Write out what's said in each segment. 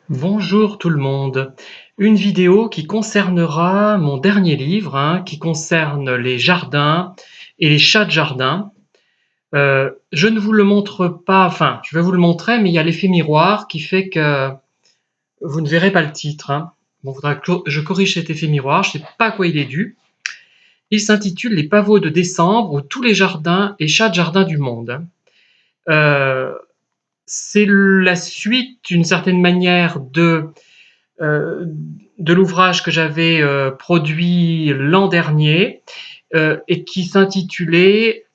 Bonjour tout le monde. Une vidéo qui concernera mon dernier livre, qui concerne les jardins et les chats de jardin. Je ne vous le montre pas, enfin, je vais vous le montrer, mais il y a l'effet miroir qui fait que vous ne verrez pas le titre. Bon, faudra que je corrige cet effet miroir, je ne sais pas à quoi il est dû. Il s'intitule Les pavots de décembre ou tous les jardins et chats de jardin du monde. Euh, c'est la suite, d'une certaine manière, euh, de l'ouvrage que j'avais produit l'an dernier et qui s'intitulait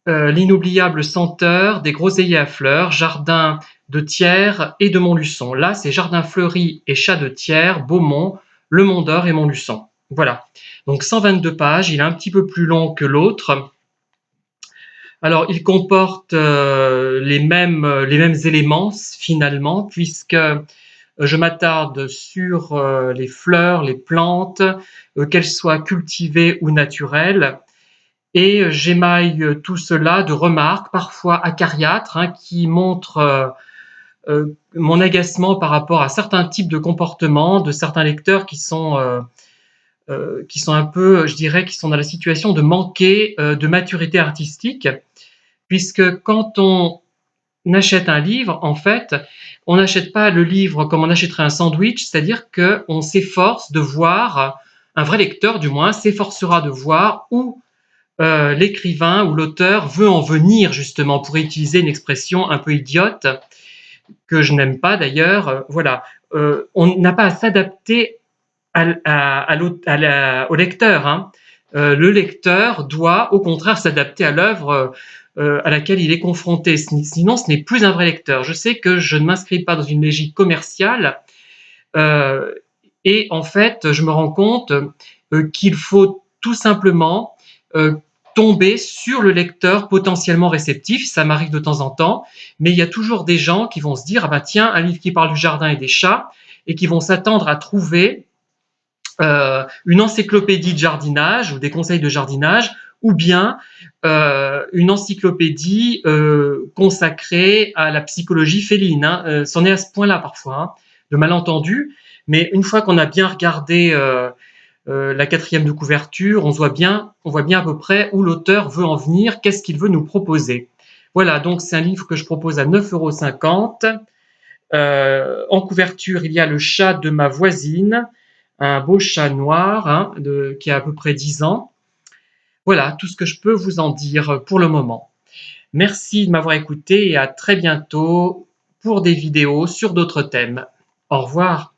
L'inoubliable senteur des groseilliers à fleurs, jardin de Thiers et de Montluçon. Là, c'est Jardin fleuri et chat de Thiers, Beaumont, Le Mont d'Or et Montluçon. Voilà. Donc 122 pages, il est un petit peu plus long que l'autre. Alors, il comporte les mêmes éléments finalement, puisque je m'attarde sur les fleurs, les plantes, qu'elles soient cultivées ou naturelles, et j'émaille tout cela de remarques, parfois acariâtres, qui montrent mon agacement par rapport à certains types de comportements de certains lecteurs qui sont un peu, je dirais, qui sont dans la situation de manquer de maturité artistique, puisque quand on achète un livre, en fait, on n'achète pas le livre comme on achèterait un sandwich, c'est-à-dire qu'on s'efforce de voir, un vrai lecteur du moins, s'efforcera de voir où l'écrivain ou l'auteur veut en venir, justement, pour utiliser une expression un peu idiote, que je n'aime pas d'ailleurs. Voilà, on n'a pas à s'adapter au lecteur. Le lecteur doit au contraire s'adapter à l'œuvre à laquelle il est confronté. Sinon, ce n'est plus un vrai lecteur. Je sais que je ne m'inscris pas dans une logique commerciale euh, et en fait, je me rends compte qu'il faut tout simplement tomber sur le lecteur potentiellement réceptif. Ça m'arrive de temps en temps, mais il y a toujours des gens qui vont se dire ah ben tiens, un livre qui parle du jardin et des chats et qui vont s'attendre à trouver une encyclopédie de jardinage ou des conseils de jardinage, ou bien une encyclopédie consacrée à la psychologie féline. C'en est à ce point-là parfois, de malentendus. Mais une fois qu'on a bien regardé la quatrième de couverture, on voit bien à peu près où l'auteur veut en venir, qu'est-ce qu'il veut nous proposer. Voilà, donc c'est un livre que je propose à 9,50 €. En couverture, il y a le chat de ma voisine, un beau chat noir qui a à peu près 10 ans. Voilà tout ce que je peux vous en dire pour le moment. Merci de m'avoir écouté et à très bientôt pour des vidéos sur d'autres thèmes. Au revoir.